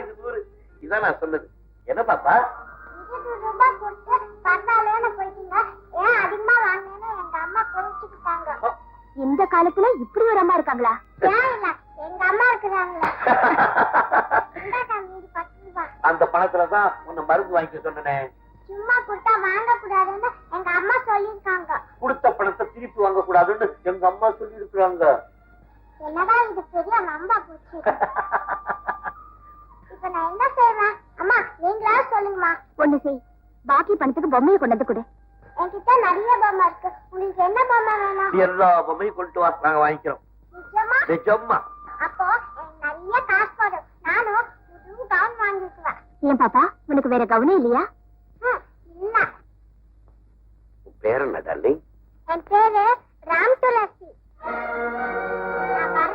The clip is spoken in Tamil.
இது 100. இதான் நான் சொன்னது. என்ன பாப்பா? இந்த காலத்துல இப்படி ஒரு அம்மா இருக்காங்களா? எங்க அம்மா இருக்கிறாங்களா? அந்த பணத்துலதான் உன்னை மருந்து வாங்கிக்க சொன்னேன். சும்மா கொடுத்தா வாங்க கூடாதுன்னு எங்க அம்மா சொல்லிருக்காங்க. கொடுத்த பணத்தை திருப்பி வாங்க கூடாதுன்னு எங்க அம்மா சொல்லி இருக்கிறாங்க. என்னடா இது பெரிய நம்ப போச்சு. இப்ப நான் என்ன செய்வேன்? அம்மா நீங்களா சொல்லுங்கம்மா. ஒண்ணு செய், பாக்கி பணத்துக்கு பொம்மையை கொண்டு வந்து கொடு. என்கிட்ட நிறைய பொம்மை இருக்கு. உங்களுக்கு என்ன பொம்மை வேணும்? எல்லா பொம்மையும் கொண்டு வா, நாங்க வாங்கிக்கிறோம். நிஜமா? நிஜமா. அப்போ எனக்கு நிறைய காசு போடும். நானும் புது கவுன் வாங்கிக்குவேன். ஏன் பாப்பா, உனக்கு வேற கவுனே இல்லையா? இல்ல. பேர் என்ன டார்லிங்? என் பேரு ராம் துளசி.